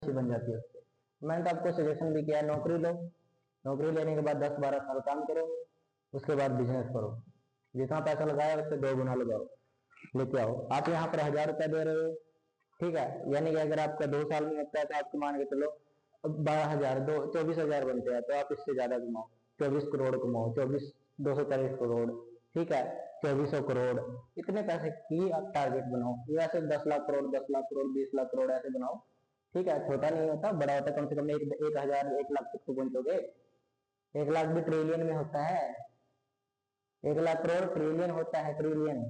अच्छी बन जाती है उससे। मैंने तो आपको सजेशन भी किया है, नौकरी लो, नौकरी लेने के बाद 10-12 साल काम करो, उसके बाद बिजनेस करो, जितना पैसा लगाया उससे 2 गुना लगाओ, लेके आओ। आप यहाँ पर 1000 रुपया दे रहे हो, ठीक है, यानी कि अगर आपका 2 साल में होता है तो आपको मान के चलो 12,000, 24,000 बनते हैं, तो आप इससे ज्यादा कमाओ, 24 करोड़ कमाओ, 240 करोड़, ठीक है, 2400 करोड़, इतने पैसे की आप टारगेट बनाओ। वैसे 10 लाख करोड़, 10 लाख करोड़, 20 लाख करोड़ ऐसे बनाओ, ठीक है। छोटा नहीं होता, बड़ा होता है, कम से कम 1,000, 1 लाख तक तो पहुंचोगे। 1 लाख भी ट्रिलियन में होता है, 1 लाख करोड़ ट्रिलियन होता है, ट्रिलियन।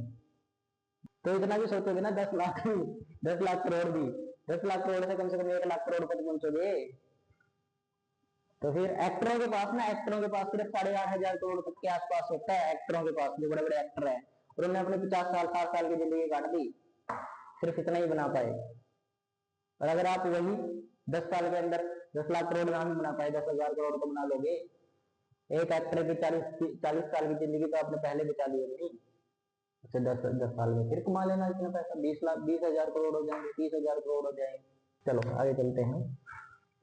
तो इतना भी सोचोगे ना, 10 लाख, 10 लाख करोड़ भी, 10 लाख करोड़ से कम 1 लाख करोड़ तक पहुंचोगे। तो फिर एक्टरों के पास ना, एक्टरों के पास सिर्फ 8,500 करोड़ तक के आसपास होता है, एक्टरों के पास, जो बड़े बड़े एक्टर है, और उन्होंने अपने 50 साल, 60 साल की जिंदगी काट दी, सिर्फ इतना ही बना पाए। और अगर आप वही 10 साल के अंदर 10 लाख करोड़ ना भी बना पाए, 10,000 करोड़ तो बना लोगे। एक एक्टर की 40 साल की जिंदगी तो आपने पहले बचा ली होगी, उससे 10 साल में फिर कमा लेना इतना पैसा, 20 लाख, 20,000 करोड़ हो जाएंगे, 30,000 करोड़ हो जाएंगे। चलो आगे चलते हैं,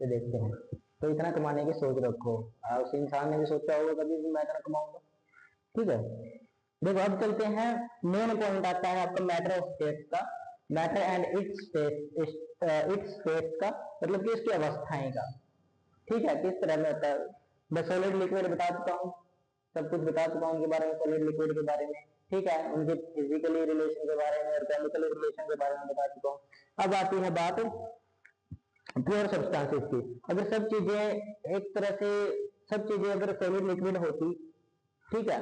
ये देखते हैं। तो इतना कमाने की सोच रखो। उस इंसान ने भी सोचा होगा कभी भी मैं इतना कमाऊंगा, ठीक है। देखो अब चलते हैं, मेन पॉइंट आता है आपका मैटर ऑफ स्टेट का, मैटर एंड इट्स स्टेट का, मतलब कि इसकी अवस्थाएं का, ठीक है, किस तरह में होता है। मैं सॉलिड लिक्विड बता चुका हूँ, सब कुछ बता चुका हूँ उनके बारे में, सॉलिड लिक्विड के बारे में, ठीक है, उनके फिजिकली रिलेशन के बारे में और केमिकल रिलेशन के बारे में बता चुका हूँ। अब आती है बात प्योर सब्सटेंसेस की। अगर सब चीजें एक तरह से, सब चीजें अगर सॉलिड लिक्विड होती, ठीक है,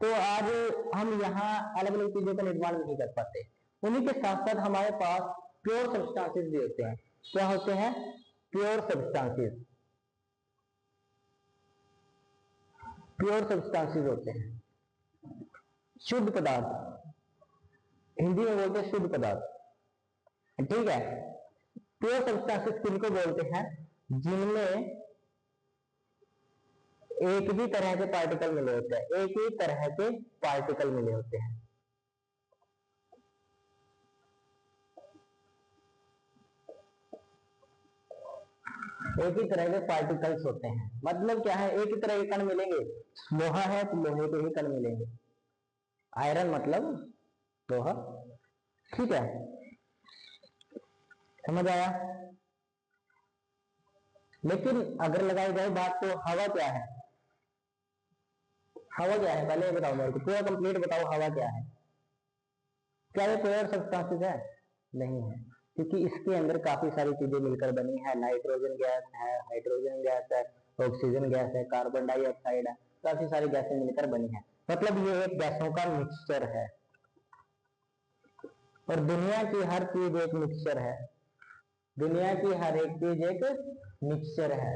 तो आज हम यहाँ अलग अलग चीजों का निर्माण नहीं कर पाते। उन्हीं के साथ साथ हमारे पास प्योर सब्सटेंसेस भी होते हैं। क्या होते हैं? प्योर सब्सटेंसेस, प्योर सब्सटेंसेस होते हैं, शुद्ध पदार्थ, हिंदी में बोलते हैं शुद्ध पदार्थ, ठीक है। प्योर सब्सटेंसेस किनको बोलते हैं? जिनमें एक ही तरह के पार्टिकल मिले होते हैं, एक ही तरह के पार्टिकल मिले होते हैं। एक ही तरह के पार्टिकल्स होते हैं, मतलब क्या है, एक ही तरह के कण मिलेंगे। लोहा है तो लोहे के ही कण मिलेंगे, आयरन मतलब लोहा, ठीक है, समझ आया। लेकिन अगर लगाई जाए बात, तो हवा क्या है? हवा क्या है पहले बताओ मेरे को, पूरा कंप्लीट बताओ, हवा क्या है? क्या ये प्योर सब्सटेंसेस है? नहीं है, क्योंकि इसके अंदर काफी सारी चीजें मिलकर बनी है। नाइट्रोजन गैस है, हाइड्रोजन गैस है, ऑक्सीजन गैस है, कार्बन डाइऑक्साइड है, काफी सारी गैसें मिलकर बनी है। मतलब ये एक गैसों का मिक्सचर है, और दुनिया की हर चीज एक मिक्सचर है, दुनिया की हर एक चीज एक मिक्सचर है,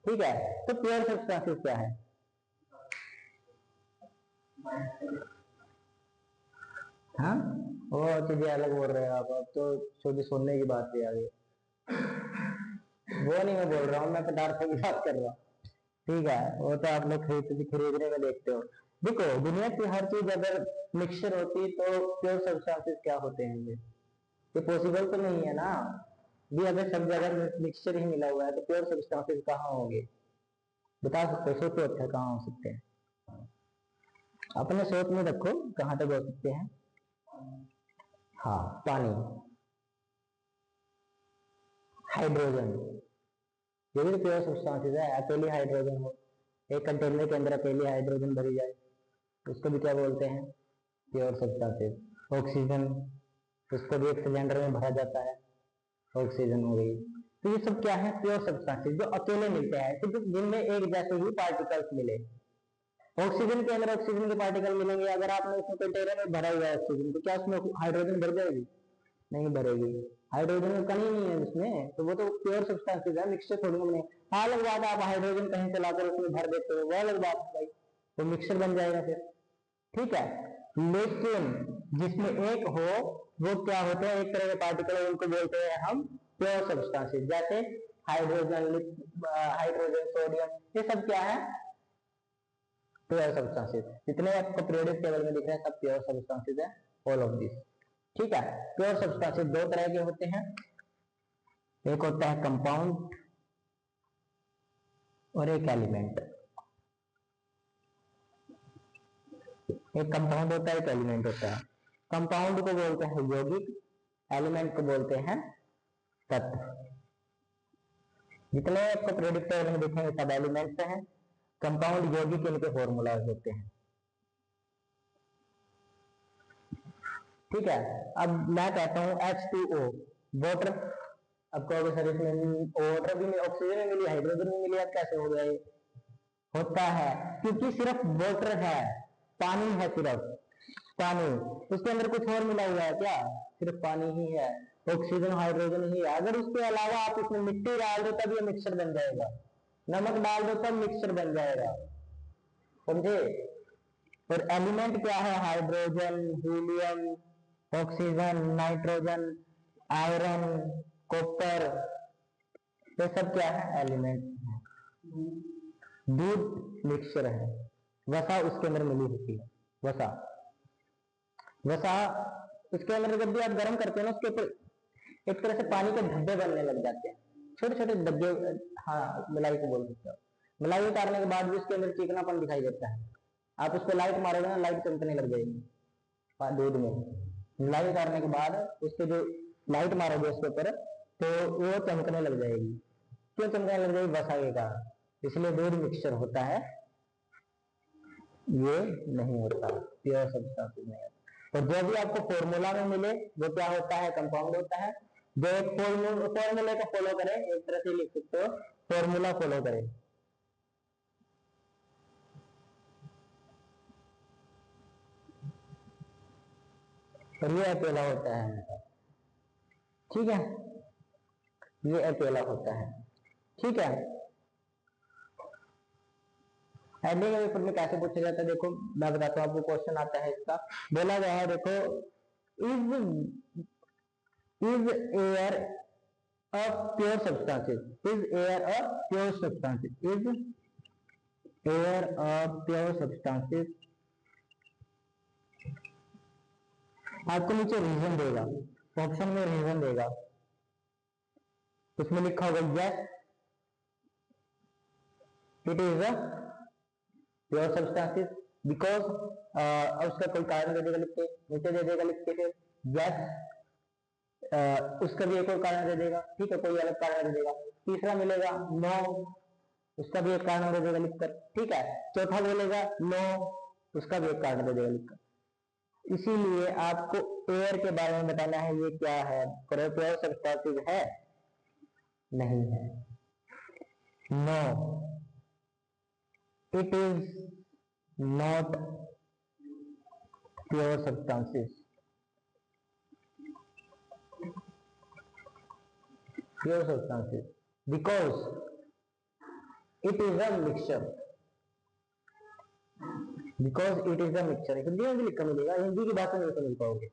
ठीक है। तो प्योर सब्सटेंसेस क्या है? हाँ, वो चीजें अलग बोल रहे हैं आप, अब तो शुद्ध सुनने की बात भी आ गई। वो नहीं मैं बोल रहा हूँ, मैं पदार्थों की बात कर रहा हूँ, ठीक है, वो तो आप लोग खरीदने में देखते हो। देखो दुनिया की हर चीज अगर मिक्सचर होती तो प्योर सब्सटेंसेस क्या होते हैं? ये पॉसिबल तो नहीं है ना। भी अगर सब जगह मिक्सचर ही मिला हुआ है तो प्योर सब्सटेंसेस कहाँ होंगे? बता सकते हो? सोचो अच्छा, कहाँ हो सकते हैं? अपने सोच में रखो कहाँ तक हो सकते हैं। हाँ, पानी, हाइड्रोजन, ये भी प्योर सब्सटेंसेस है। अकेली हाइड्रोजन हो, एक कंटेनर के अंदर अकेली हाइड्रोजन भरी जाए, उसको भी क्या बोलते हैं? Pure substances. ऑक्सीजन, उसको भी एक सिलेंडर में भरा जाता है, ऑक्सीजन हो गई। तो ये सब क्या है? प्योर सब्सटेंसेस, जो अकेले मिलते हैं, क्योंकि जिनमें एक जैसे ही पार्टिकल्स मिले। ऑक्सीजन के अंदर ऑक्सीजन के पार्टिकल मिलेंगे, अगर आपने उसमें कंटेनर में भरा हुआ है ऑक्सीजन, तो क्या उसमें हाइड्रोजन भर जाएगी? नहीं भरेगी, हाइड्रोजन का कहीं नहीं है उसमें, तो वो तो प्योर सब्सटेंसेस है, मिक्सचर थोड़ी बने। हाँ अलग बात है, आप हाइड्रोजन कहीं से लाकर उसमें भर देते हो, वो अलग बात है भाई, तो मिक्सचर बन जाएगा फिर, ठीक है। लेकिन जिसमें एक हो, वो क्या होते हैं? एक तरह के पार्टिकल, उनको बोलते हैं हम प्योर सब्सटेंसेस। जैसे हाइड्रोजन, हाइड्रोजन, सोडियम, ये सब क्या है? Pure substances. जितने आपको पीरियोडिक टेबल में दिख रहे हैं सब प्योर सब्सटेंसेस है, ऑल ऑफ दिस, ठीक है। प्योर सब्सटेंसेस दो तरह के होते हैं, एक होता है कंपाउंड और एक एलिमेंट। एक कंपाउंड होता है, एक एलिमेंट होता है। कंपाउंड को बोलते हैं यौगिक, एलिमेंट को बोलते हैं तत्व। जितने आपको प्रेडिक्टर में दिखेंगे सब एलिमेंट्स हैं। कंपाउंड यौगिक इनके फॉर्मूलाज होते हैं। ठीक है, अब मैं कहता हूं H2O वाटर। अब कहोगे सर इसमें वाटर भी ऑक्सीजन भी मिली, हाइड्रोजन भी मिली, अब कैसे हो गया ये? होता है क्योंकि सिर्फ वाटर है, पानी है, सिर्फ पानी, उसके अंदर कुछ और मिला हुआ है क्या? सिर्फ पानी ही है, ऑक्सीजन हाइड्रोजन ही है। अगर उसके अलावा आप इसमें मिट्टी डाल दो तब ये मिक्सचर बन जाएगा, नमक डाल दो तब मिक्सचर बन जाएगा, समझे? और एलिमेंट क्या है? Hydrogen, helium, oxygen, nitrogen, iron, copper, ये सब क्या है? एलिमेंट है। दूध मिक्सचर है, वसा उसके अंदर मिली होती है, वसा। वसा उसके अंदर जब भी आप गर्म करते हैं ना, उसके ऊपर एक तरह से पानी के धब्बे बनने लग जाते हैं, छोटे छोटे धब्बे। हाँ, मलाई को बोल सकते हो। मलाई उतारने के बाद भी उसके अंदर चिकनापन दिखाई देता है। आप उस पर लाइट मारोगे ना, लाइट चमकने लग जाएगी दूध में। मलाई उतारने के बाद उसके जो लाइट मारोगे उसके ऊपर तो वो चमकने लग जाएगी। क्यों चमकने लग जाएगी? वसा के कारण। इसलिए दूध मिक्सचर होता है, ये नहीं होता, प्योर सब्सटेंस नहीं होता। तो जो भी आपको फॉर्मूला में मिले वो क्या होता है? कंपाउंड होता है। जो एक फॉर्मूले को फॉलो करें, एक तरह से लिख सकते हो फॉर्मूला फॉलो करें। और ये अकेला होता है, ठीक है, ये अकेला होता है, ठीक है। हेडिंग पेपर में कैसे पूछा जाता है? देखो मैं बताता हूँ आपको, क्वेश्चन आता है इसका। बोला गया है, देखो, is air a pure substances, is air a pure substances, is air a pure substances. आपको नीचे रीजन देगा, ऑप्शन में रीजन देगा, उसमें लिखा होगा yes it is a pure substances because, उसका कोई कारण दे देगा लिख के, नीचे दे देगा लिख के, फिर यस उसका भी एक और कारण दे देगा, ठीक है, कोई अलग कारण दे देगा। तीसरा मिलेगा नो, उसका भी एक कारण दे देगा लिखकर, ठीक है। चौथा बोलेगा नो, उसका भी एक कारण दे देगा लिखकर। इसीलिए आपको एयर के बारे में बताना है, ये क्या है? प्योर सब्सटेंसेस है? नहीं है। No, it is not pure substances, pure substances because it is a mixture, because it is a mixture. Hindi में भी लिखा मिलेगा, हिंदी की भाषा नहीं समझ पाओगे,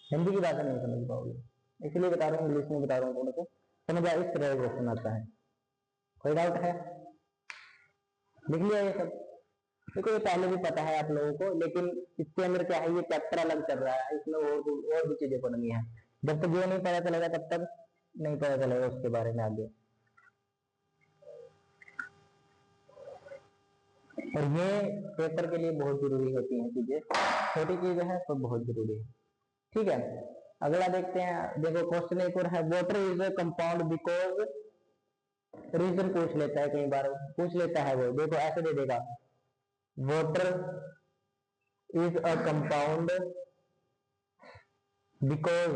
हिंदी की भाषा नहीं समझ पाओगे, इसलिए बता रहा हूँ, इंग्लिश में बता रहा हूँ, थोड़ा सा समझ आए, इस तरह क्वेश्चन आता है। कोई डाउट है? लिख लिया ये सब? देखो ये पहले भी पता है आप लोगों को, लेकिन इसके अंदर क्या है, ये चैप्टर अलग चल रहा है, इसमें और भी चीजें पढ़नी है। जब तक ये नहीं पता चलेगा तब तक नहीं पता चलेगा उसके बारे में आगे। और ये पेपर के लिए बहुत जरूरी होती है चीजें, छोटी चीजें हैं तो बहुत जरूरी है, ठीक है। अगला देखते हैं, देखो क्वेश्चन एक और है, water is a compound because, reason पूछ लेता है, कई बार पूछ लेता है वो। देखो ऐसे दे देगा, water is a compound because,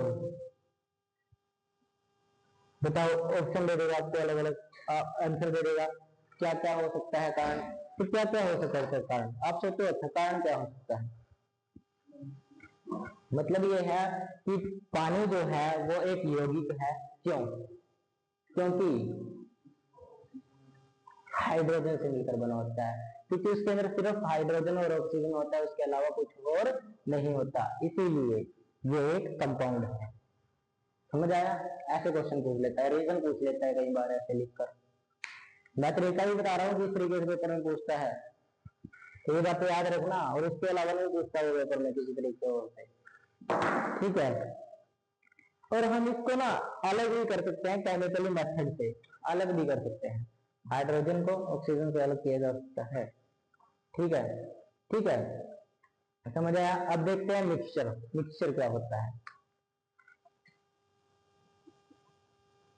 बताओ, ऑप्शन दे देगा आपको, अलग अलग आंसर दे देगा, क्या क्या हो सकता है कारण, तो क्या क्या हो सकता है कारण? आप सोचो अच्छा कारण क्या हो सकता है? मतलब ये है कि पानी जो है वो एक यौगिक है, क्यों? क्योंकि हाइड्रोजन से मिलकर बना होता है, क्योंकि उसके अंदर सिर्फ हाइड्रोजन और ऑक्सीजन होता है, उसके अलावा कुछ और नहीं होता, इसीलिए ये एक कंपाउंड है। समझ आया? ऐसे क्वेश्चन पूछ लेता है, रीजन पूछ लेता है कई बार ऐसे लिखकर। मैं तरीका भी बता रहा हूँ किस तरीके से पेपर में पूछता है, तो ये बात याद रखना, और उसके अलावा नहीं पूछता वो पेपर में किसी तरीके से, ठीक है। और हम इसको ना अलग भी कर सकते हैं केमिकली मेथड से, अलग भी कर सकते हैं। हाइड्रोजन को ऑक्सीजन से अलग किया जा सकता है। ठीक है, ठीक है, समझ आया। अब देखते हैं मिक्सचर। मिक्सचर क्या होता है?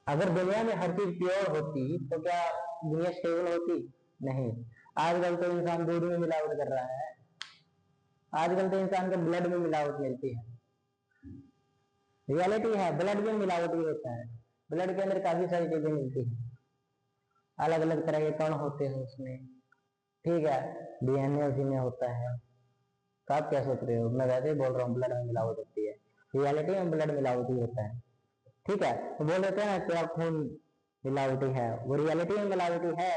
अगर दुनिया में हर चीज प्योर होती तो क्या दुनिया स्टेबल होती? नहीं। आजकल तो इंसान दूध में मिलावट कर रहा है, आजकल तो इंसान के ब्लड में मिलावट मिलती है। रियलिटी है, ब्लड में मिलावट ही होता है। ब्लड के अंदर काफी सारी चीजें मिलती हैं, अलग अलग तरह के कण होते हैं उसमें। ठीक है, डीएनए उसी में होता है। तो आप क्या सोच रहे हो? मैं वैसे ही बोल रहा हूँ ब्लड में मिलावट होती है, रियलिटी में ब्लड मिलावट ही होता है। ठीक है, तो बोल देते हैं ना तेरा खून मिलावटी है, वो रियलिटी में मिलावटी है।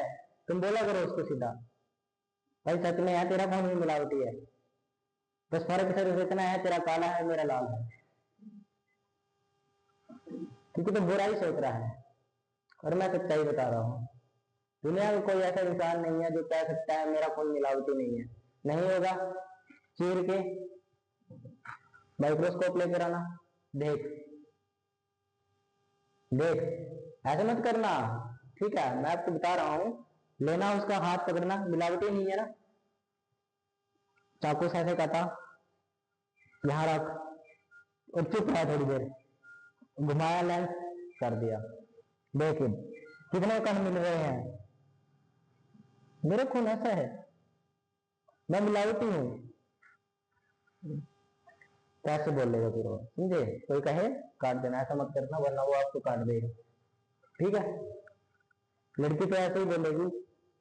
तुम बोला करो उसको सीधा, भाई सच में है तेरा खून भी मिलावटी है, बस फर्क सिर्फ इतना है तेरा काला है मेरा लाल है। क्योंकि तो बुरा ही सोच रहा है, और मैं सच्चाई बता रहा हूँ। दुनिया में कोई ऐसा इंसान नहीं है जो कह सकता है मेरा खून मिलावटी नहीं है। नहीं होगा। चीर के माइक्रोस्कोप लेकर आना, देख देख, ऐसे मत करना। ठीक है, मैं आपको बता रहा हूँ, लेना उसका हाथ पकड़ना, मिलावटी नहीं है ना। चाकू से ऐसे काटा, यहाँ रख और चुप रहा थोड़ी देर, घुमाया लेंस कर दिया, देख कितने कण मिल रहे हैं। मेरा खून ऐसा है, मैं मिलावटी हूँ, कैसे बोलेगा फिर वो? समझे? कोई कहे काट देना, ऐसा मत करना वरना वो आपको काट देगा। ठीक है, लड़की तो ऐसे ही बोलेगी,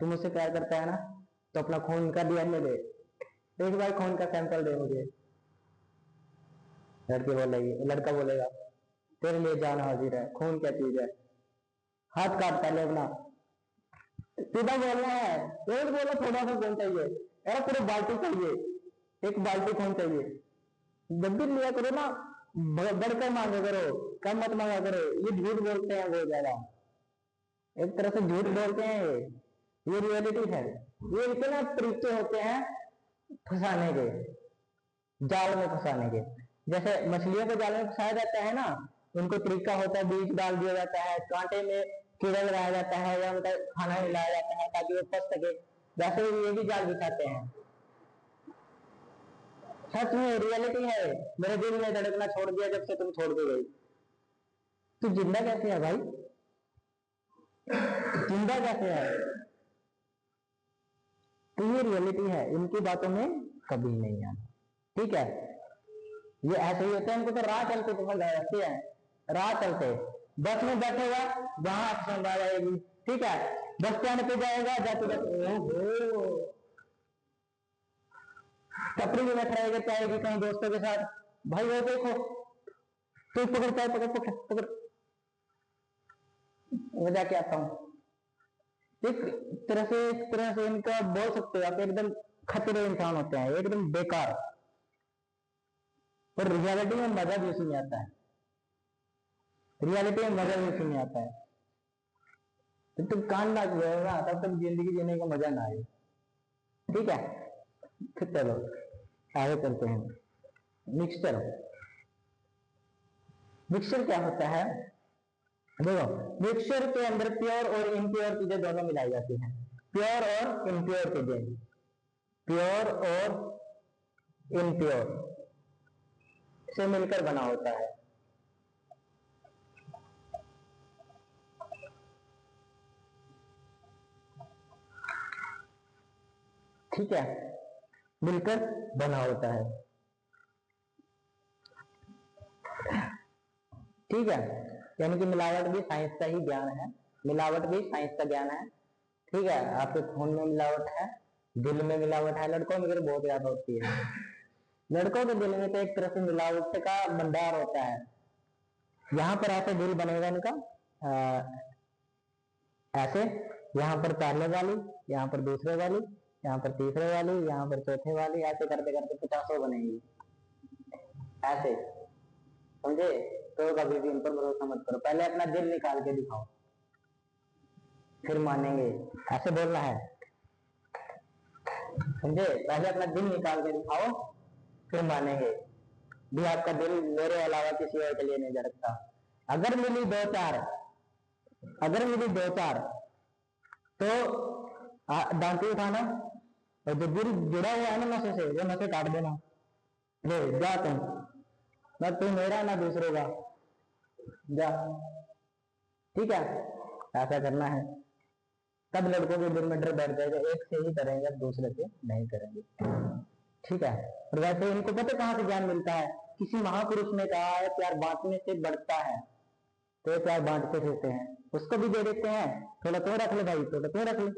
तुम मुझसे प्यार करता है ना तो अपना खून का डीएनए दे, एक बार खून का सैंपल दे मुझे। लड़की बोलेगी, लड़का बोलेगा तेरे लिए जान हाजिर है, खून क्या चीज है, हाथ काट पहले अपना। सीधा बोलना है, रोज बोलो थोड़ा सा खून चाहिए, अरे पूरे बाल्टी चाहिए, एक बाल्टी खून चाहिए। जब भी लिया करो ना बढ़कर मांगा करो, कम मत मांगा करो। ये झूठ बोलते हैं बहुत ज्यादा, एक तरह से झूठ बोलते हैं ये रियलिटी है। ये इतने तरीके होते हैं फंसाने के, जाल में फंसाने के। जैसे मछलियों को जाल में फंसाया जाता है ना, उनको तरीका होता है, बीज डाल दिया जाता है, कांटे में कीड़ा लगाया जाता है या उनका खाना मिलाया जाता है ताकि वो फंस सके। वैसे ये भी जाल बिछाते हैं। सच में रियलिटी है। मेरे दिल में धड़कना छोड़ दिया जब से तुम छोड़ के गई। तू जिंदा कैसे है भाई? जिंदा कैसे है? तो ये रियलिटी है, इनकी बातों में कभी नहीं आना। ठीक है, ये ऐसे ही होते हैं। इनको तो राह चलते समझ आ जाती है, राह चलते बस में बैठेगा वहां समझ आ जाएगी। ठीक है, बस स्टैंड पे जाएगा, जाते जाते टपरी में बैठ रहेगा, चाहेगी कहीं दोस्तों के साथ, भाई वो देखो तू पकड़ता है, पकड़ पकड़ पकड़, मैं जाके आता हूँ। एक तरह से इनका बोल सकते हो आप एकदम खतरे इंसान होते हैं, एकदम बेकार। और रियलिटी में मजा भी उसी में आता है, रियलिटी में मजा भी उसी में आता है। तो तुम कान ना ना तब तक जिंदगी जीने का मजा ना आए। ठीक है, फिर चलो आगे चलते हैं। मिक्सचर, मिक्सचर क्या होता है? देखो, मिक्सचर के अंदर प्योर और इम्प्योर चीजें दोनों मिलाई जाती हैं। प्योर और इम्प्योर चीजें, प्योर और इम्प्योर से मिलकर बना होता है। ठीक है, मिलकर बना होता है। ठीक है, यानी कि मिलावट भी साइंस का ही ज्ञान है, मिलावट भी साइंस का ज्ञान है। ठीक है, आपके खून में मिलावट है, दिल में मिलावट है। लड़कों में बहुत ज्यादा होती है, लड़कों के दिल में तो एक तरह से मिलावट का भंडार होता है। यहाँ पर ऐसे दिल बनेगा इनका ऐसे, यहाँ पर पहले वाली, यहाँ पर दूसरे वाली, यहाँ पर तीसरे वाली, यहाँ पर चौथे वाली, ऐसे करते करते 50 बनेंगी ऐसे। समझे? तो कभी भी इन पर भरोसा मत करो, पहले अपना दिल निकाल के दिखाओ फिर मानेंगे, ऐसे बोलना है। समझे? पहले अपना दिल निकाल के दिखाओ फिर मानेंगे। भी आपका दिल मेरे अलावा किसी और के लिए नहीं धड़कता। अगर मिली दो चार तो दांती उठाना, और जो दिल जुड़ा हुआ है ना नशे से, वो नशे काट देना, ले जा तुम, ना तू मेरा ना दूसरों का, जा। ठीक है, ऐसा करना है, तब लड़कों के दिल में डर बैठ जाएगा, एक से ही करेंगे, दूसरे से नहीं करेंगे। ठीक है। और वैसे इनको पता कहां से ज्ञान मिलता है? किसी महापुरुष ने कहा है प्यार बांटने से बढ़ता है, तो प्यार बांटते रहते हैं, उसको भी दे देते हैं, थोड़ा तो रख ले भाई, थोड़ा तो रख ले,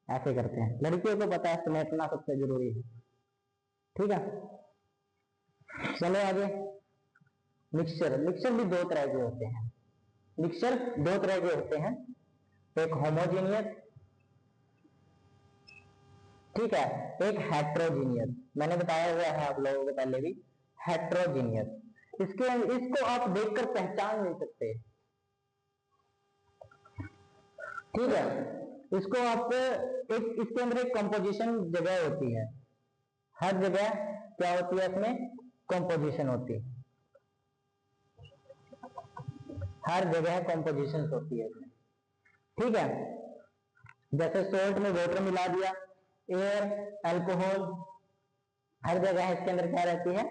ऐसे करते हैं। लड़कियों को पता है समेटना सबसे जरूरी है। ठीक है, चलो आगे। मिक्सचर भी दो तरह के होते हैं। मिक्सचर दो तरह के होते हैं, एक होमोजीनियस, ठीक है, एक हेट्रोजीनियस। मैंने बताया हुआ है आप लोगों को पहले भी, हेट्रोजीनियस। इसको आप देखकर पहचान नहीं सकते। ठीक है, इसको आप इसके अंदर एक कंपोजिशन जगह होती है, हर जगह क्या होती है, इसमें कंपोजिशन होती है, हर जगह कंपोजिशन होती है इसमें। ठीक है, जैसे सोल्ट में वाटर मिला दिया, एयर, अल्कोहल, हर जगह इसके अंदर क्या रहती है,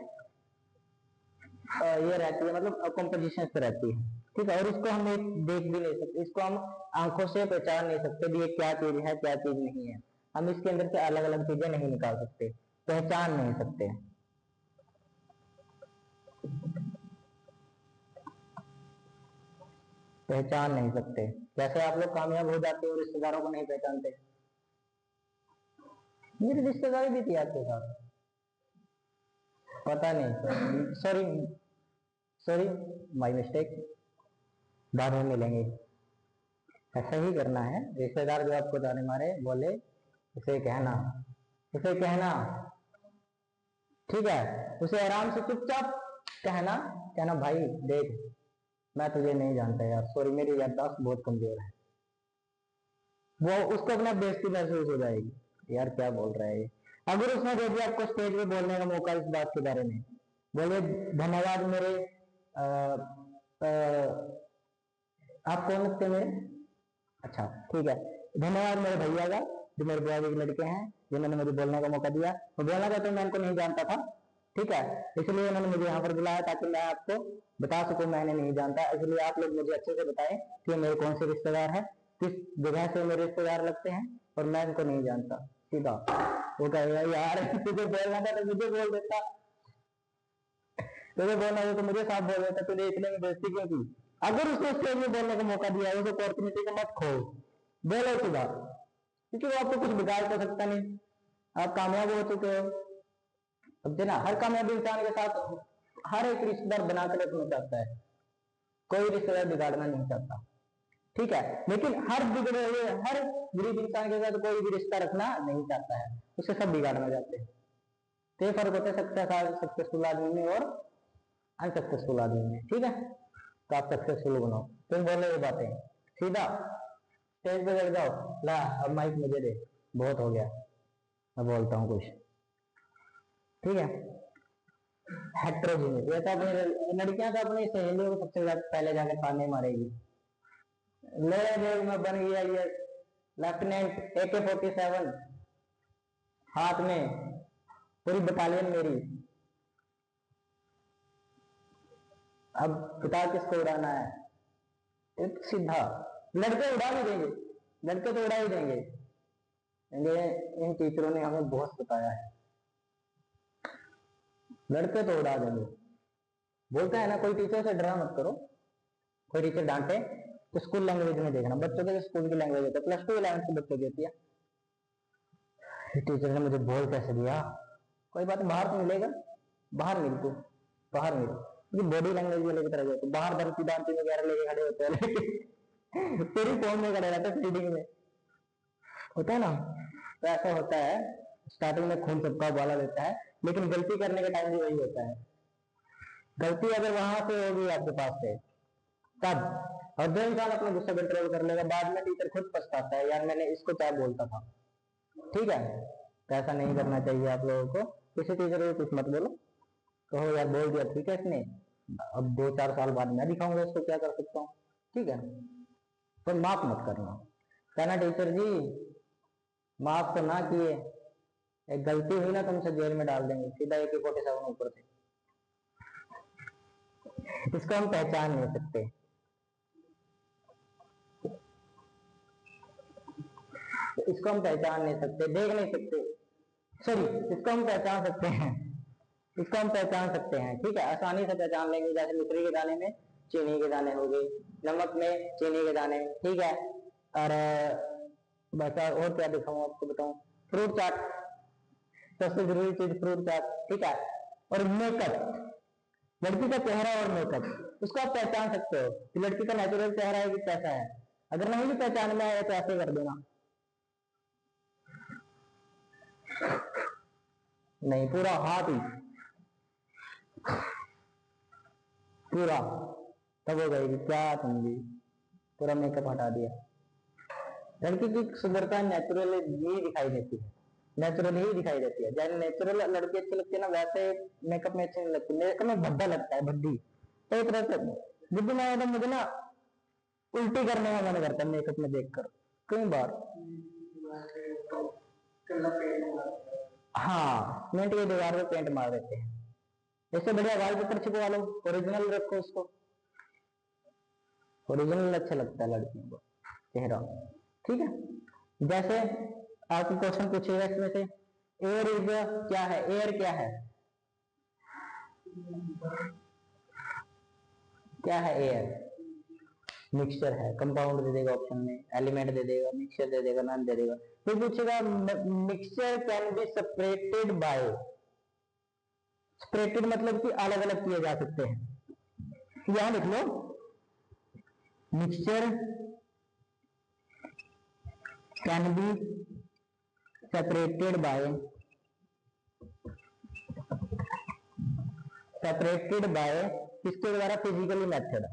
ये रहती है, मतलब कंपोजिशन रहती है। ठीक है, और इसको हम देख भी नहीं सकते, इसको हम आंखों से पहचान नहीं सकते भी ये क्या चीज है क्या चीज नहीं है। हम इसके अंदर से अलग अलग चीजें नहीं निकाल सकते, पहचान नहीं सकते। पहचान नहीं सकते। जैसे आप लोग कामयाब हो जाते हो, रिश्तेदारों को नहीं पहचानते। मेरी रिश्तेदारी भी थी आपके साथ, पता नहीं, सॉरी माय मिस्टेक, बाद में मिलेंगे। ऐसा ही करना है, रिश्तेदार जो आपको जाने मारे बोले उसे कहना, ठीक है, उसे आराम से चुपचाप कहना भाई देख मैं तुझे नहीं जानता यार, सॉरी मेरी याददाश्त बहुत कमजोर है। वो उसको अपना बेइज्जती महसूस हो जाएगी, यार क्या बोल रहा है ये। अगर उसने दे दिया आपको स्टेज पे बोलने का मौका इस बात के बारे में, बोले धन्यवाद मेरे आप कौन लगते मेरे, अच्छा ठीक है, धन्यवाद मेरे भैया का जो मेरे बुआ के लड़के हैं, जिन्होंने मुझे बोलने का मौका दिया। तो बोलना था तो मैं उनको नहीं जानता था, ठीक है, इसलिए उन्होंने मुझे यहाँ पर बुलाया ताकि मैं आपको बता सकूं मैंने नहीं जानता। इसलिए आप लोग मुझे अच्छे से बताएं कि मेरे कौन से रिश्तेदार हैं, किस जगह से मेरे रिश्तेदार लगते हैं, और मैं इनको नहीं जानता। सीधा वो कहेगा यार तुझे बोलना था तो मुझे बोल देता, तुझे बोलना था तो मुझे साफ बोल देता, तुझे इतने में बेइज्जती क्यों की। अगर उसको स्टेज में बोलने का मौका दिया उस अपॉर्चुनिटी को मत खो, बोलो सीधा, क्योंकि वो आपको कुछ बिगाड़ तो सकता नहीं, आप कामयाब हो चुके हो। समझे ना, हर कामयाब इंसान के साथ हर एक रिश्तेदार बनाकर रखना चाहता है, कोई रिश्तेदार बिगाड़ना नहीं चाहता। ठीक है, लेकिन हर बिगड़े हुए हर गरीब इंसान के साथ कोई भी रिश्ता रखना नहीं चाहता है, उसे सब बिगाड़ना चाहते हैं। तो ये फर्क होता है सक्सेसफुल आदमी में और अनसक्सेसफुल आदमी में। ठीक है, तो आप सक्सेसफुल बनो, तुम बोलो ये बातें सीधा, स्टेज पे बैठ जाओ, ला अब माइक मुझे दे, बहुत हो गया, मैं बोलता हूँ कुछ। ठीक है, हेट्रोजीनियस, ये तो अपनी लड़कियां तो अपनी सहेलियों को सबसे पहले जाकर ताने मारेगी, ले देख मैं बन गया ये लेफ्टिनेंट AK-47, हाथ में पूरी बटालियन मेरी, अब बता किसको उड़ाना है। एक सीधा लड़के उड़ा भी देंगे, लड़के तो उड़ा ही देंगे, इन टीचरों ने हमें बहुत बताया है, लड़के तो उड़ा देंगे। बोलता है ना कोई टीचर से डरा मत करो, कोई टीचर डांटे तो स्कूल लैंग्वेज में देखना, बच्चों के स्कूल की लैंग्वेज होता है, +2 11 के बच्चों की होती है। टीचर ने मुझे बोल कैसे दिया, कोई बात बाहर तो मिलेगा, बाहर मिल तू, बाहर मिल, बॉडी लैंग्वेज वाले की तरह होती, बाहर धमकी दांती वगैरह लेके खड़े होते हैं तेरी फॉर्म में खड़े रहते फील्डिंग में, होता है ना, तो ऐसा होता है। स्टार्टिंग में खून सबका उबाला देता है, लेकिन गलती करने के टाइम भी वही होता है। गलती अगर वहां से होगी आपके पास से तब, और जो इंसान अपना गुस्सा कंट्रोल कर लेगा, बाद में टीचर खुद पछताता है, यार मैंने इसको क्या बोलता था। ठीक है, तो ऐसा नहीं करना चाहिए आप लोगों को, किसी टीचर को कुछ मत बोलो, कहो यार बोल दिया ठीक है इसने, अब 2-4 साल बाद मैं दिखाऊंगा इसको क्या कर सकता हूँ, ठीक है। तो माफ मत करना, कहना टीचर जी माफ तो ना किए, एक गलती हुई ना तुमसे जेल में डाल देंगे सीधा AK-47 ऊपर से। इसको हम पहचान नहीं सकते, इसको हम पहचान नहीं सकते, देख नहीं सकते, सॉरी इसको हम पहचान सकते हैं, इसको हम पहचान सकते हैं, ठीक है, आसानी से पहचान लेंगे। जैसे मिश्री के दाने में चीनी के दाने हो गए, नमक में चीनी के दाने, ठीक है। और बचा और क्या दिखाऊं आपको, बताऊं, फ्रूट चाट, सबसे जरूरी चीज फ्रूट चाट, ठीक है। और मेकअप, लड़की का चेहरा और मेकअप, उसको आप पहचान सकते हो कि लड़की का नेचुरल चेहरा है कि कैसा है। अगर नहीं भी पहचान में आया तो ऐसे कर देना, नहीं पूरा हाथ ही पूरा, तब हो गई क्या तुम भी, पूरा मेकअप हटा दिया। लड़की की सुंदरता नेचुरल ही दिखाई देती है, नेचुरल ही दिखाई देती है। जैसे नेचुरल लड़की अच्छी लगती है ना, वैसे मेकअप में अच्छी नहीं लगती, मेकअप में भद्दा लगता है, भद्दी। तो एक तरह से बुद्धि में मुझे ना उल्टी करने का मन करता है मेकअप में देखकर कई बार। हाँ, सीमेंट की दीवार में पेंट मार देते हैं, इससे बढ़िया वाल पेपर छिपवा लो, ओरिजिनल रखो उसको, ओरिजिनल अच्छा लगता है लड़कियों को चेहरा, ठीक है। जैसे आपको क्वेश्चन पूछेगा इसमें से, एयर इज क्या है, एयर क्या है, क्या है एयर, मिक्सचर है, कंपाउंड दे देगा ऑप्शन में, एलिमेंट दे देगा, मिक्सचर दे देगा, नाम दे देगा। फिर पूछेगा mixture can be separated by, separated मतलब कि अलग अलग किए जा सकते हैं। यहां लिख लो mixture can be separated by, separated by किसके द्वारा, physically method,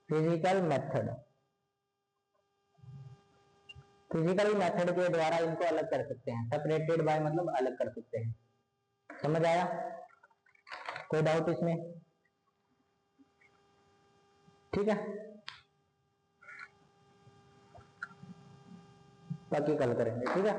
physical method, physical method के द्वारा इनको अलग कर सकते हैं। सेपरेटेड बाय मतलब अलग कर सकते हैं, समझ आया, कोई डाउट इसमें, ठीक है। बाकी कल करेंगे, ठीक है।